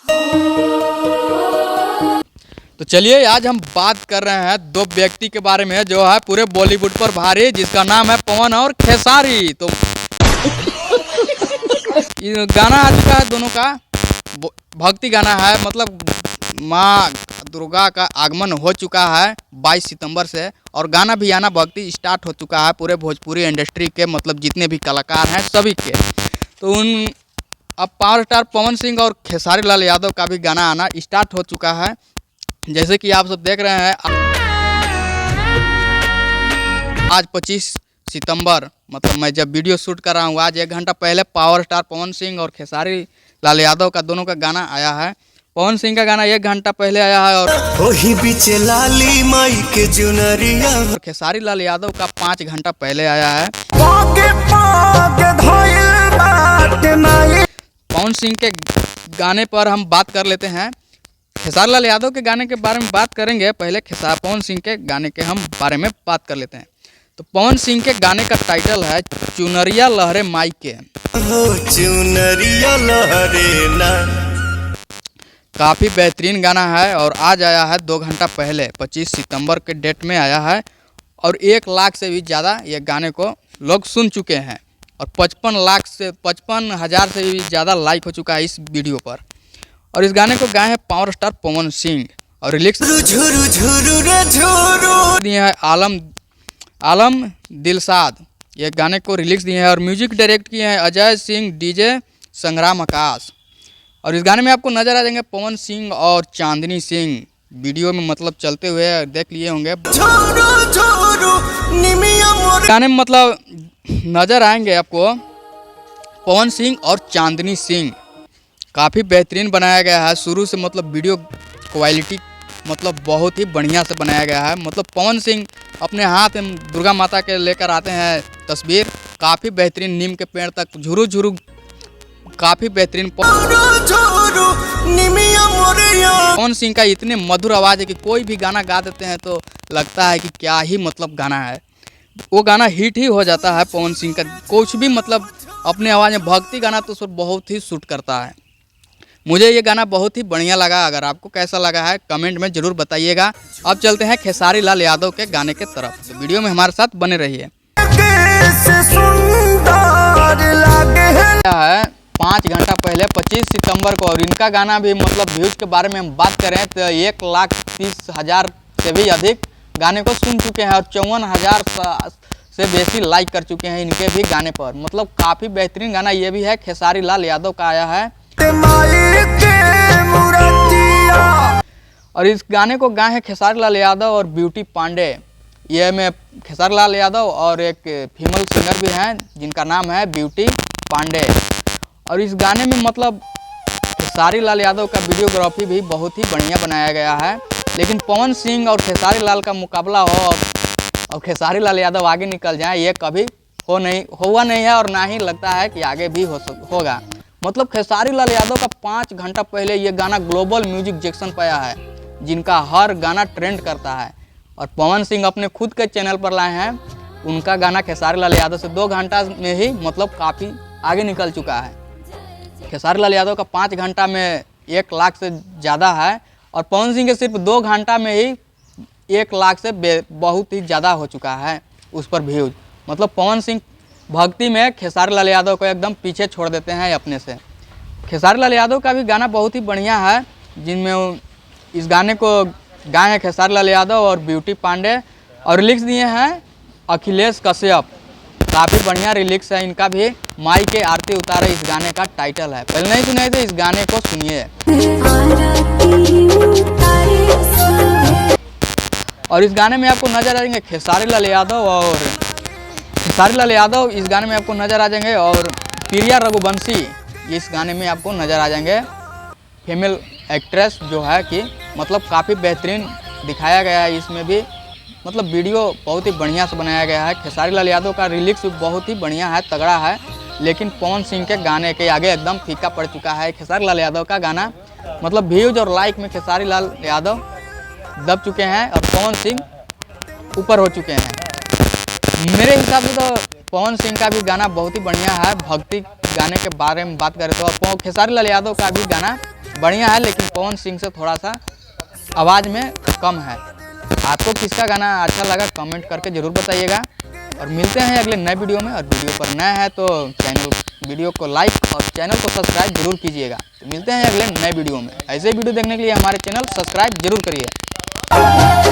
तो चलिए आज हम बात कर रहे हैं दो व्यक्ति के बारे में जो है पूरे बॉलीवुड पर भारी, जिसका नाम है पवन और खेसारी। तो गाना आ चुका है दोनों का, भक्ति गाना है, मतलब माँ दुर्गा का आगमन हो चुका है 22 सितंबर से, और गाना भी आना भक्ति स्टार्ट हो चुका है पूरे भोजपुरी इंडस्ट्री के, मतलब जितने भी कलाकार हैं सभी के। तो अब पावर स्टार पवन सिंह और खेसारी लाल यादव का भी गाना आना स्टार्ट हो चुका है, जैसे कि आप सब देख रहे हैं। आज 25 सितंबर, मतलब मैं जब वीडियो शूट कर रहा हूँ, आज 1 घंटा पहले पावर स्टार पवन सिंह और खेसारी लाल यादव का दोनों का गाना आया है। पवन सिंह का गाना 1 घंटा पहले आया है और खेसारी लाल यादव का 5 घंटा पहले आया है। पवन सिंह के गाने पर हम बात कर लेते हैं, खेसारी लाल यादव के गाने के बारे में बात करेंगे। पहले पवन सिंह के गाने के हम बारे में बात कर लेते हैं। तो पवन सिंह के गाने का टाइटल है चुनरिया लहरे माई के। चुनरिया लहरे ना, काफ़ी बेहतरीन गाना है और आज आया है 2 घंटा पहले 25 सितंबर के डेट में आया है, और 1 लाख से भी ज़्यादा ये गाने को लोग सुन चुके हैं, और 55,000 से भी ज़्यादा लाइक हो चुका है इस वीडियो पर। और इस गाने को गाए हैं पावर स्टार पवन सिंह, और लिरिक्स दिए हैं आलम दिलशाद, ये गाने को रिलिक्स दिए हैं, और म्यूजिक डायरेक्ट किए हैं अजय सिंह, डीजे संग्राम आकाश। और इस गाने में आपको नजर आ जाएंगे पवन सिंह और चांदनी सिंह, वीडियो में मतलब चलते हुए देख लिए होंगे। गाने में मतलब नजर आएंगे आपको पवन सिंह और चांदनी सिंह। काफ़ी बेहतरीन बनाया गया है, शुरू से मतलब वीडियो क्वालिटी मतलब बहुत ही बढ़िया से बनाया गया है। मतलब पवन सिंह अपने हाथ में दुर्गा माता के लेकर आते हैं तस्वीर, काफ़ी बेहतरीन, नीम के पेड़ तक झुरू झुरू, काफ़ी बेहतरीन। पवन सिंह का इतने मधुर आवाज़ है कि कोई भी गाना गा देते हैं तो लगता है कि क्या ही मतलब गाना है, वो गाना हिट ही हो जाता है। पवन सिंह का कुछ भी मतलब अपने आवाज़ में, भक्ति गाना तो उसमें बहुत ही सूट करता है। मुझे ये गाना बहुत ही बढ़िया लगा, अगर आपको कैसा लगा है कमेंट में ज़रूर बताइएगा। अब चलते हैं खेसारी लाल यादव के गाने के तरफ, तो वीडियो में हमारे साथ बने रहिए। है 5 घंटा पहले 25 सितंबर को, और इनका गाना भी मतलब व्यूज के बारे में हम बात करें तो 1,30,000 से भी अधिक गाने को सुन चुके हैं, और 54,000 से बेसी लाइक कर चुके हैं इनके भी गाने पर। मतलब काफ़ी बेहतरीन गाना ये भी है, खेसारी लाल यादव का आया है। और इस गाने को गाए हैं खेसारी लाल यादव और ब्यूटी पांडे। ये में खेसारी लाल यादव और एक फीमेल सिंगर भी हैं जिनका नाम है ब्यूटी पांडे। और इस गाने में मतलब खेसारी लाल यादव का वीडियोग्राफी भी बहुत ही बढ़िया बनाया गया है, लेकिन पवन सिंह और खेसारी लाल का मुकाबला हो और खेसारी लाल यादव आगे निकल जाए, ये कभी हुआ नहीं है, और ना ही लगता है कि आगे भी होगा। मतलब खेसारी लाल यादव का 5 घंटा पहले ये गाना ग्लोबल म्यूजिक जंक्शन पर आया है, जिनका हर गाना ट्रेंड करता है, और पवन सिंह अपने खुद के चैनल पर लाए हैं। उनका गाना खेसारी लाल यादव से 2 घंटा में ही मतलब काफ़ी आगे निकल चुका है। खेसारी लाल यादव का 5 घंटा में 1 लाख से ज़्यादा है, और पवन सिंह के सिर्फ 2 घंटा में ही 1 लाख से बहुत ही ज़्यादा हो चुका है उस पर व्यूज। मतलब पवन सिंह भक्ति में खेसारी लाल यादव को एकदम पीछे छोड़ देते हैं अपने से। खेसारी लाल यादव का भी गाना बहुत ही बढ़िया है, जिनमें इस गाने को गाए हैं खेसारी लाल यादव और ब्यूटी पांडे, और रिलिक्स दिए हैं अखिलेश कश्यप। काफ़ी बढ़िया रिलिक्स है इनका भी, माई के आरती उतारे इस गाने का टाइटल है। पहले नहीं सुने तो इस गाने को सुनिए। और इस गाने में आपको नजर आ जाएंगे खेसारी लाल यादव इस गाने में आपको नजर आ जाएंगे, और प्रिया रघुवंशी इस गाने में आपको नजर आ जाएंगे, फीमेल एक्ट्रेस जो है कि मतलब काफ़ी बेहतरीन दिखाया गया है इसमें भी। मतलब वीडियो बहुत ही बढ़िया से बनाया गया है। खेसारी लाल यादव का रिलिक्स भी बहुत ही बढ़िया है, तगड़ा है, लेकिन पवन सिंह के गाने के आगे एकदम फीका पड़ चुका है खेसारी लाल यादव का गाना। मतलब व्यूज और लाइक में खेसारी लाल यादव दब चुके हैं और पवन सिंह ऊपर हो चुके हैं। मेरे हिसाब से तो पवन सिंह का भी गाना बहुत ही बढ़िया है। भक्ति गाने के बारे में बात करें तो खेसारी लाल यादव का भी गाना बढ़िया है, लेकिन पवन सिंह से थोड़ा सा आवाज़ में कम है। आपको किसका गाना अच्छा लगा कमेंट करके ज़रूर बताइएगा। और मिलते हैं अगले नए वीडियो में। और वीडियो पर नया है तो वीडियो को लाइक और चैनल को सब्सक्राइब जरूर कीजिएगा। तो मिलते हैं अगले नए वीडियो में। ऐसे वीडियो देखने के लिए हमारे चैनल सब्सक्राइब जरूर करिए।